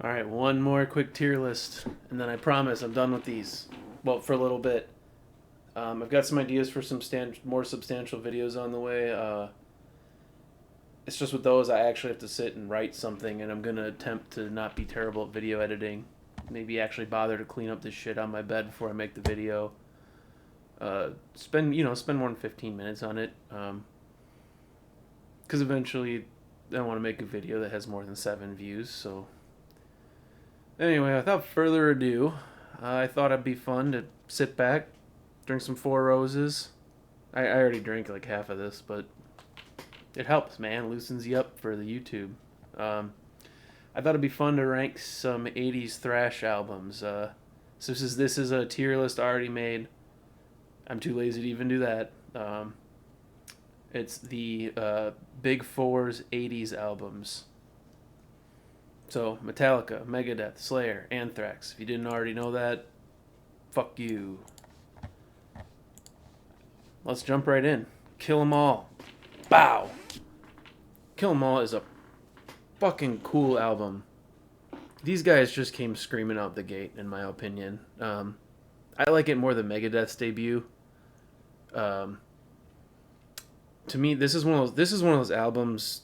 All right, one more quick tier list, and then I promise I'm done with these. Well, for a little bit. I've got some ideas for some more substantial videos on the way. It's just with those, I actually have to sit and write something, and I'm gonna attempt to not be terrible at video editing. Maybe actually bother to clean up this shit on my bed before I make the video. Spend more than 15 minutes on it, because eventually I want to make a video that has more than 7 views. So anyway, without further ado, I thought it'd be fun to sit back, drink some Four Roses. I already drank like half of this, but it helps, man. Loosens you up for the YouTube. I thought it'd be fun to rank some 80's thrash albums. So this is a tier list already made. I'm too lazy to even do that. It's the Big Four's 80's albums. So Metallica, Megadeth, Slayer, Anthrax. If you didn't already know that, fuck you. Let's jump right in. Kill 'Em All. Bow. Kill 'Em All is a fucking cool album. These guys just came screaming out the gate, in my opinion. I like it more than Megadeth's debut. To me, this is one of those albums.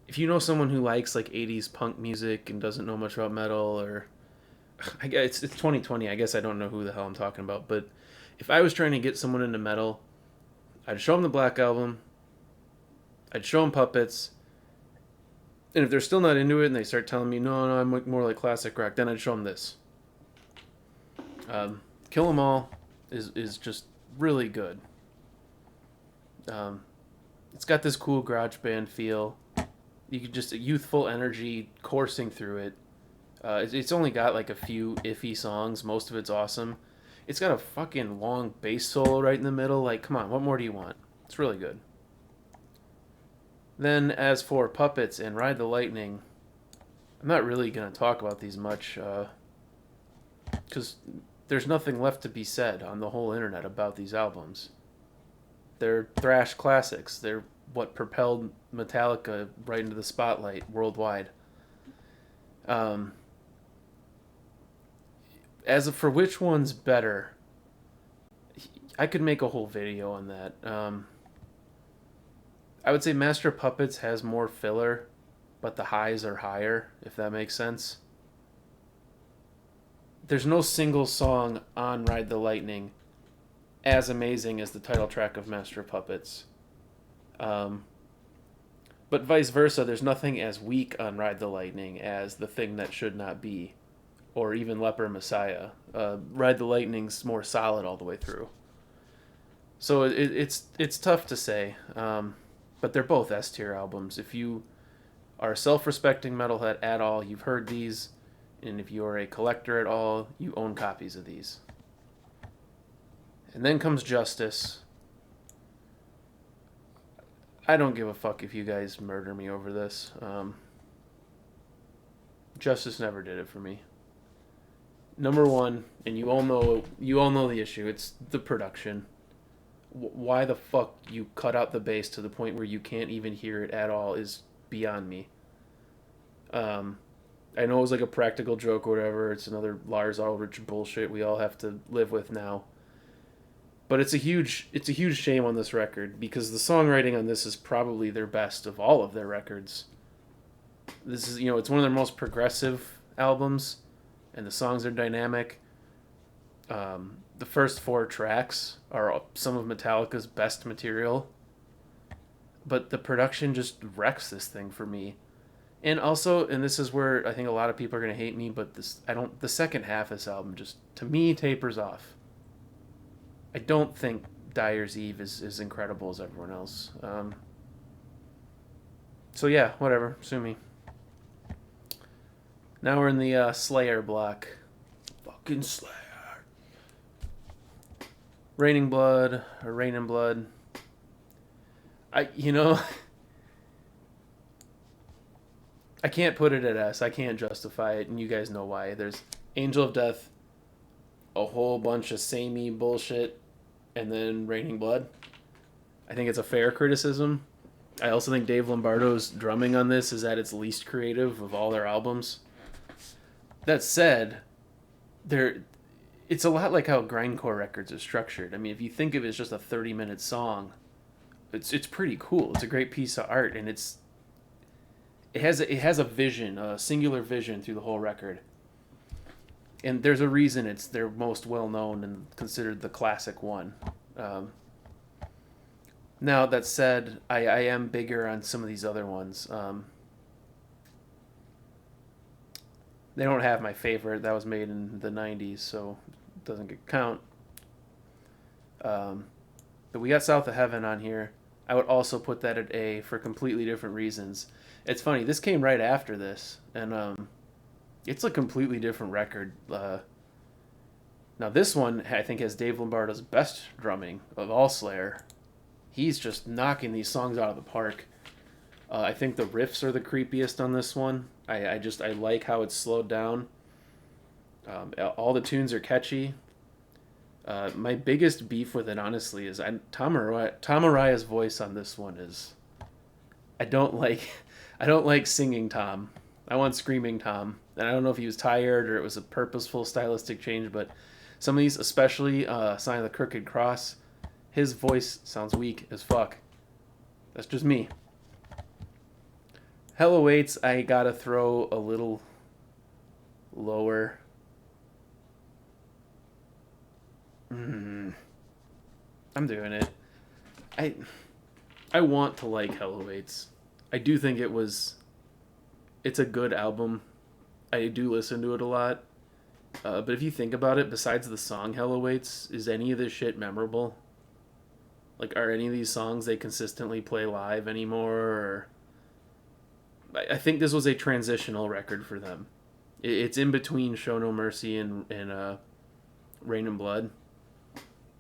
If you know someone who likes like 80's punk music and doesn't know much about metal, or I guess it's 2020. I guess I don't know who the hell I'm talking about. But if I was trying to get someone into metal, I'd show them the Black Album. I'd show them Puppets. And if they're still not into it and they start telling me, no, I'm more like classic rock, then I'd show them this. Kill 'Em All is just really good. It's got this cool garage band feel. You could just a youthful energy coursing through it. It's only got like a few iffy songs. Most of it's awesome. It's got a fucking long bass solo right in the middle. Like, come on, what more do you want? It's really good. Then, as for Puppets and Ride the Lightning, I'm not really going to talk about these much, because there's nothing left to be said on the whole internet about these albums. They're thrash classics. They're what propelled Metallica right into the spotlight worldwide. For which one's better, I could make a whole video on that. I would say Master of Puppets has more filler, but the highs are higher, if that makes sense. There's no single song on Ride the Lightning as amazing as the title track of Master of Puppets. But vice versa, there's nothing as weak on Ride the Lightning as The Thing That Should Not Be, or even Leper Messiah. Ride the Lightning's more solid all the way through. So it's tough to say, but they're both S tier albums. If you are a self-respecting metalhead at all, you've heard these, and if you are a collector at all, you own copies of these. And then comes Justice. I don't give a fuck if you guys murder me over this. Justice never did it for me. Number one, and you all know the issue. It's the production. Why the fuck you cut out the bass to the point where you can't even hear it at all is beyond me. I know it was like a practical joke or whatever. It's another Lars Ulrich bullshit we all have to live with now. But it's a huge shame on this record because the songwriting on this is probably their best of all of their records. This is, it's one of their most progressive albums, and the songs are dynamic. The first 4 tracks are some of Metallica's best material, but the production just wrecks this thing for me. And also, and this is where I think a lot of people are gonna hate me, but the second half of this album just, to me, tapers off. I don't think Dyer's Eve is as incredible as everyone else. So yeah, whatever, sue me. Now we're in the Slayer block. Fucking Slayer. Raining Blood, or Rain in Blood. I can't put it at S. I can't justify it, and you guys know why. There's Angel of Death, a whole bunch of samey bullshit, and then Raining Blood. I think it's a fair criticism. I also think Dave Lombardo's drumming on this is at its least creative of all their albums. That said, there it's a lot like how grindcore records are structured. I mean, if you think of it as just a 30-minute song, it's pretty cool. It's a great piece of art, and it has a vision, a singular vision through the whole record. And there's a reason it's their most well known and considered the classic one. Um, Now that said, I am bigger on some of these other ones. They don't have my favorite. That was made in the '90s, so it doesn't get count. Um, but we got South of Heaven on here. I would also put that at A for completely different reasons. It's funny. This came right after this, and it's a completely different record. Now this one I think has Dave Lombardo's best drumming of all Slayer. He's just knocking these songs out of the park. I think the riffs are the creepiest on this one. I like how it's slowed down. All the tunes are catchy. My biggest beef with it, honestly, is Tom Araya's voice on this one is. I don't like. I don't like singing Tom. I want screaming Tom, and I don't know if he was tired or it was a purposeful stylistic change, but some of these, especially "Sign of the Crooked Cross," his voice sounds weak as fuck. That's just me. Hell Awaits, I gotta throw a little lower. I'm doing it. I I want to like Hell Awaits. I do think it's a good album. I do listen to it a lot. But if you think about it, besides the song Hell Awaits, is any of this shit memorable? Like, are any of these songs they consistently play live anymore? Or I think this was a transitional record for them. It's in between Show No Mercy and Rain and Blood,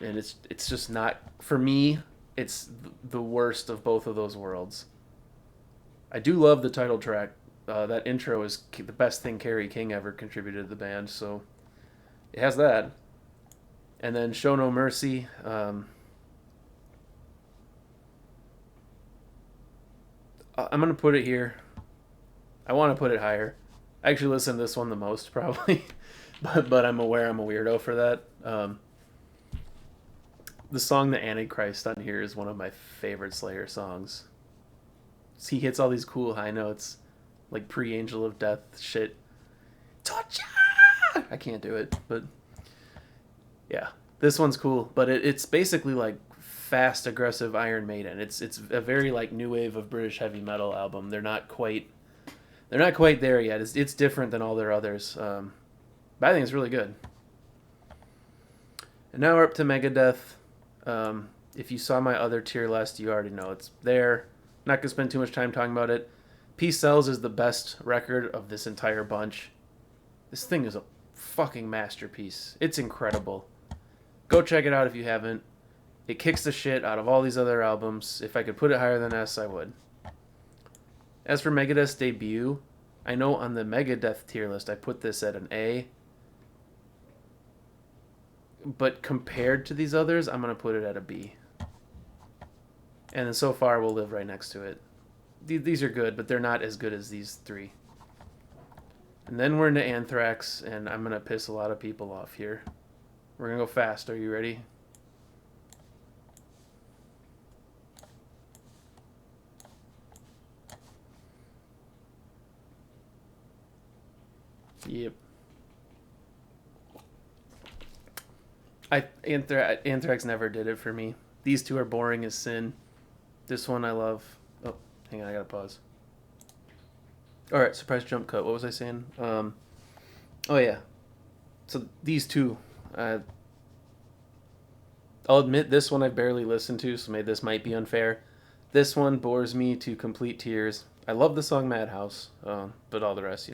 and it's just not, for me. It's the worst of both of those worlds. I do love the title track. That intro is the best thing Kerry King ever contributed to the band, so it has that. And then Show No Mercy. I'm gonna put it here. I want to put it higher. I actually listen to this one the most, probably, but I'm aware I'm a weirdo for that. The song "The Antichrist" on here is one of my favorite Slayer songs. He hits all these cool high notes, like pre-Angel of Death shit. Torture! I can't do it, but yeah, this one's cool. But it's basically like fast, aggressive Iron Maiden. It's a very like new wave of British heavy metal album. They're not quite there yet. It's different than all their others. But I think it's really good. And now we're up to Megadeth. If you saw my other tier list, you already know it's there. Not gonna spend too much time talking about it. Peace Sells is the best record of this entire bunch. This thing is a fucking masterpiece. It's incredible. Go check it out if you haven't. It kicks the shit out of all these other albums. If I could put it higher than S, I would. As for Megadeth's debut, I know on the Megadeth tier list I put this at an A. But compared to these others, I'm going to put it at a B. And then so far, we'll live right next to it. These are good, but they're not as good as these three. And then we're into Anthrax, and I'm going to piss a lot of people off here. We're going to go fast. Are you ready? Yep. Anthrax never did it for me. These two are boring as sin. This one I love. Oh, hang on, I gotta pause. Alright, surprise jump cut. What was I saying? Oh yeah. So these two, I'll admit this one I've barely listened to, so maybe this might be unfair. This one bores me to complete tears. I love the song Madhouse, but all the rest,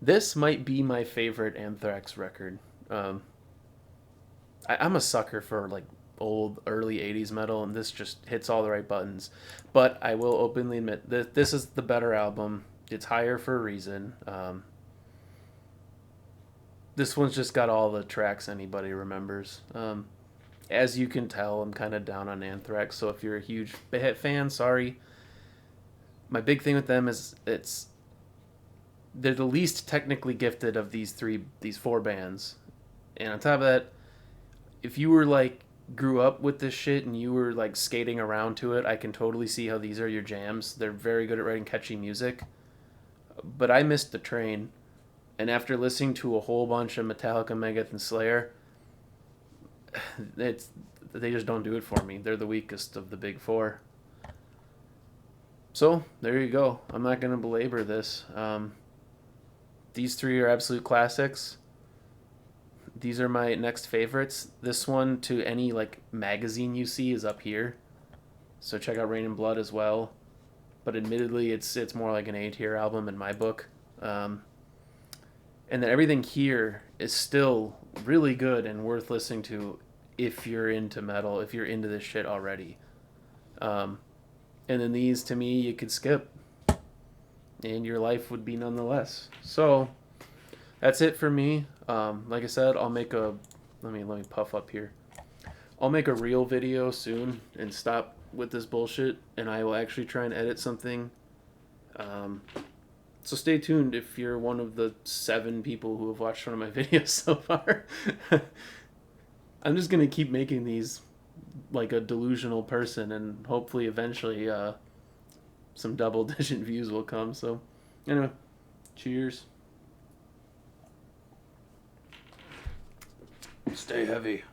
This might be my favorite Anthrax record. I'm a sucker for like old early 80s metal, and this just hits all the right buttons. But I will openly admit that this is the better album. It's higher for a reason. This one's just got all the tracks anybody remembers. As you can tell, I'm kind of down on Anthrax, so if you're a huge fan, sorry. my big thing with them is they're the least technically gifted of these four bands. And on top of that, if you were like grew up with this shit and you were like skating around to it, I can totally see how these are your jams. They're very good at writing catchy music. But I missed the train, and after listening to a whole bunch of Metallica, Megadeth, and Slayer, they just don't do it for me. They're the weakest of the big four. So there you go. I'm not gonna belabor this. These three are absolute classics. These are my next favorites. This one, to any like magazine you see, is up here. So check out Rain and Blood as well. But admittedly, it's more like an A-tier album in my book. And then everything here is still really good and worth listening to if you're into metal, if you're into this shit already. And then these, to me, you could skip. And your life would be nonetheless. So that's it for me. Like I said, I'll make a... Let me puff up here. I'll make a real video soon and stop with this bullshit, and I will actually try and edit something. So stay tuned if you're one of the 7 people who have watched one of my videos so far. I'm just gonna keep making these like a delusional person, and hopefully eventually some double-digit views will come. So anyway, cheers. Stay heavy.